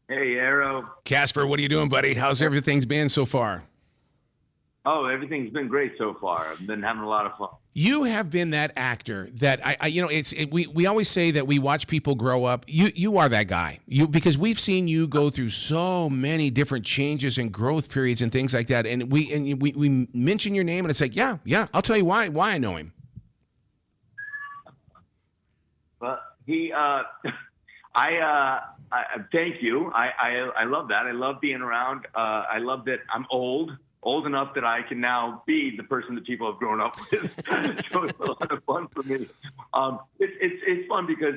Hey, Arrow. Casper, what are you doing, buddy? How's everything been so far? Oh, everything's been great so far. I've been having a lot of fun. You have been that actor that we always say that we watch people grow up. You are that guy. Because we've seen you go through so many different changes and growth periods and things like that. And we mention your name and it's like, yeah, I'll tell you why I know him. But I thank you. I love that. I love being around. I love that I'm old enough that I can now be the person that people have grown up with. So it's a lot of fun for me. It's fun because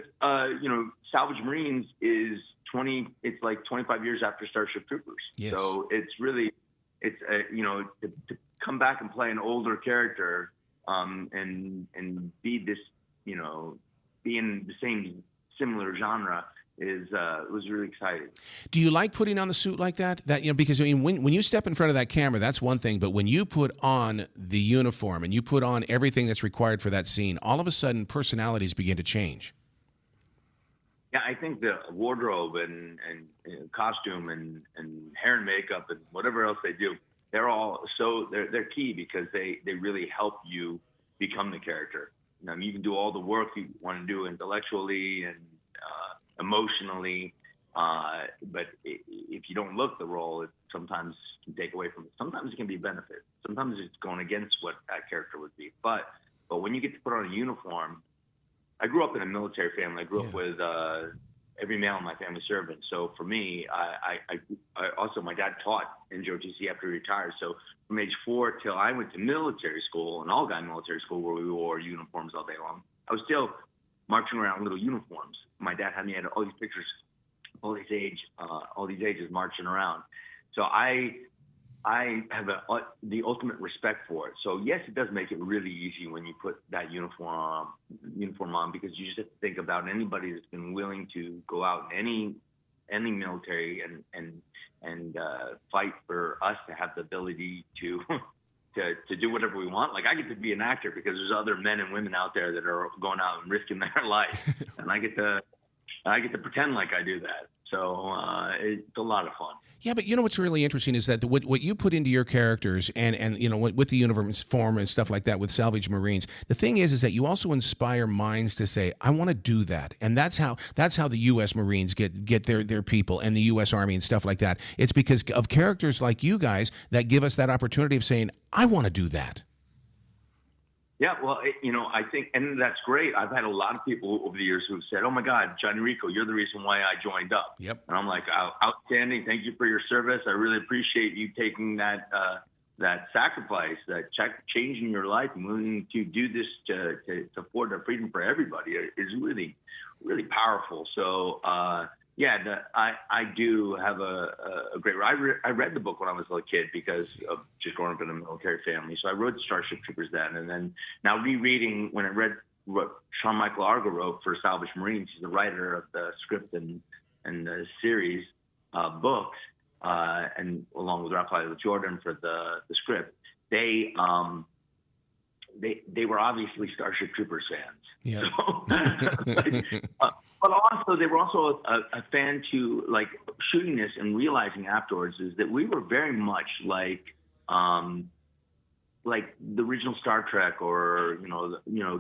Salvage Marines is 20. It's like 25 years after Starship Troopers. Yes. So to come back and play an older character, and be this, be in the same similar genre was really exciting. Do you like putting on the suit like that? Because I mean, when you step in front of that camera, that's one thing. But when you put on the uniform and you put on everything that's required for that scene, all of a sudden personalities begin to change. Yeah, I think the wardrobe and costume and hair and makeup and whatever else they do, they're key because they really help you become the character. You can do all the work you want to do intellectually and emotionally, but if you don't look the role, it sometimes can take away from it. Sometimes it can be a benefit. Sometimes it's going against what that character would be. But when you get to put on a uniform, I grew up in a military family. I grew up with every male in my family serving. So for me, I also, my dad taught in JOTC after he retired. So from age 4 till I went to military school, an all-guy military school where we wore uniforms all day long, I was still marching around in little uniforms. My dad had me at all these pictures, all these ages marching around. So I have the ultimate respect for it. So yes, it does make it really easy when you put that uniform on, because you just have to think about anybody that's been willing to go out in any military and fight for us to have the ability to to do whatever we want. Like, I get to be an actor because there's other men and women out there that are going out and risking their life, and I get to pretend like I do that. So it's a lot of fun. Yeah, but what's really interesting is that what you put into your characters and with the uniform and stuff like that with Salvage Marines, the thing is that you also inspire minds to say, I want to do that. And that's how the U.S. Marines get their people, and the U.S. Army and stuff like that. It's because of characters like you guys that give us that opportunity of saying, I want to do that. Yeah, well, I think, and that's great. I've had a lot of people over the years who've said, "Oh my God, Johnny Rico, you're the reason why I joined up." Yep. And I'm like, outstanding. Thank you for your service. I really appreciate you taking that sacrifice, changing your life, and willing to do this to afford the freedom for everybody is really, really powerful. So, I do have a great. I read the book when I was a little kid because of just growing up in a military family. So I wrote Starship Troopers then, and then now rereading when I read what Sean Michael Argo wrote for Salvage Marines. He's the writer of the script and the series books, and along with Raphael Jordan for the script. They were obviously Starship Troopers fans. Yeah. So, but also they were also a fan to, like, shooting this and realizing afterwards is that we were very much like the original Star Trek or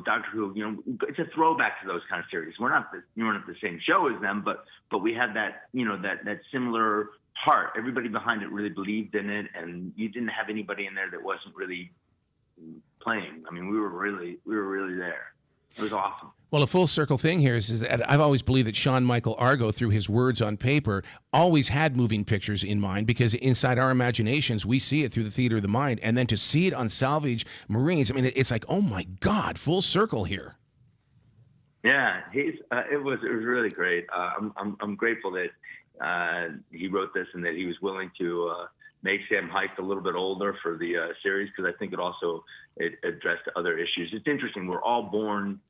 Doctor Who. It's a throwback to those kind of series. We're not the same show as them, but we had that that similar heart. Everybody behind it really believed in it, and you didn't have anybody in there that wasn't really playing. I mean, we were really there. It was awesome. Well, a full circle thing here is that I've always believed that Sean Michael Argo, through his words on paper, always had moving pictures in mind, because inside our imaginations, we see it through the theater of the mind. And then to see it on Salvage Marines, I mean, it's like, oh my God, full circle here. Yeah, it was really great. I'm grateful that he wrote this and that he was willing to make Sam Hike a little bit older for the series, because I think it addressed other issues. It's interesting. We're all born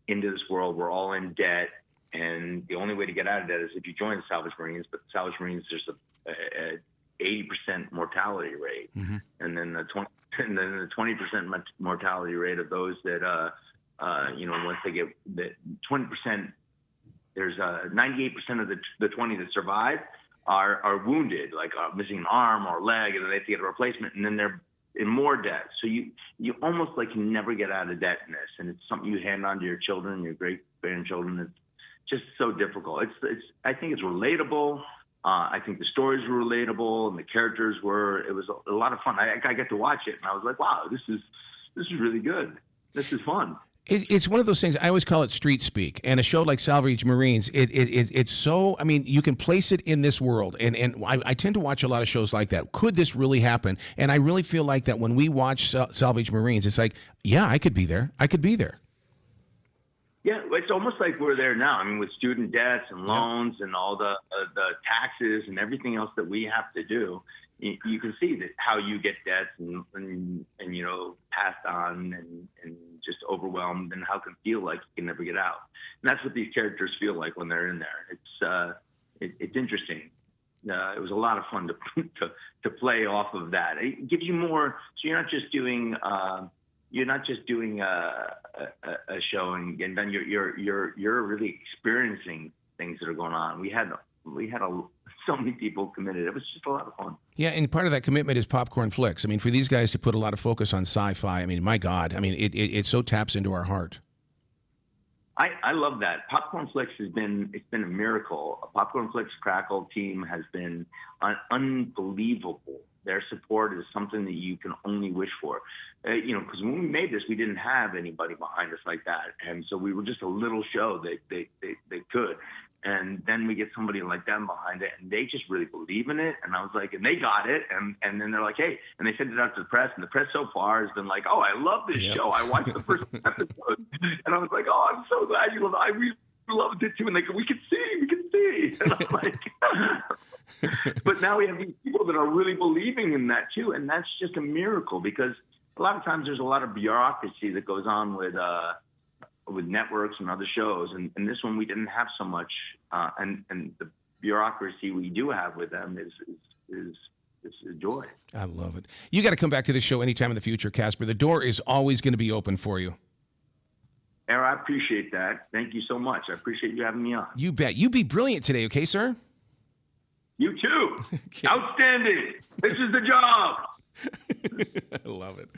into this world. We're all in debt, and the only way to get out of debt is if you join the Salvage Marines. But the Salvage Marines, there's a 80% mortality rate, mm-hmm. and then the 20% mortality rate of those that once they get the 20%, there's 98% of the 20 that survive. are wounded, like missing an arm or a leg, and they have to get a replacement, and then they're in more debt. So you almost like can never get out of debt in this, and it's something you hand on to your children, your great grandchildren. It's just so difficult. I think it's relatable. I think the stories were relatable, and the characters were. It was a lot of fun. I got to watch it, and I was like, wow, this is really good. This is fun. It's one of those things. I always call it street speak, and a show like Salvage Marines, it's so. I mean, you can place it in this world, and I tend to watch a lot of shows like that. Could this really happen? And I really feel like that when we watch Salvage Marines, it's like, yeah, I could be there. I could be there. Yeah, it's almost like we're there now. I mean, with student debts and loans and all the taxes and everything else that we have to do, you can see that how you get debts and passed on and just overwhelmed, and how it can feel like you can never get out. And that's what these characters feel like when they're in there. It's interesting. It was a lot of fun to play off of that. It gives you more. So you're not just doing a show and then you're really experiencing things that are going on. We had so many people committed. It was just a lot of fun. Yeah, and part of that commitment is popcorn flicks. I mean, for these guys to put a lot of focus on sci-fi, I mean, my God, I mean, it so taps into our heart. I love that. Popcorn Flicks it's been a miracle. A Popcorn Flicks Crackle team has been unbelievable. Their support is something that you can only wish for. Because when we made this, we didn't have anybody behind us like that, and so we were just a little show that they could. And then we get somebody like them behind it, and they just really believe in it. And I was like, and they got it. And then they're like, hey, and they sent it out to the press. And the press so far has been like, oh, I love this show. I watched the first episode. And I was like, oh, I'm so glad you love it. I really loved it too. And they go, we can see. And I'm like, but now we have these people that are really believing in that too. And that's just a miracle, because a lot of times there's a lot of bureaucracy that goes on with networks and other shows, and this one we didn't have so much, and the bureaucracy we do have with them is a joy. I love it. You got to come back to this show anytime in the future, Casper. The door is always going to be open for you. Era, I appreciate that. Thank you so much. I appreciate you having me on. You bet. You be brilliant today, okay, sir? You too. Okay. Outstanding. This is the job. I love it.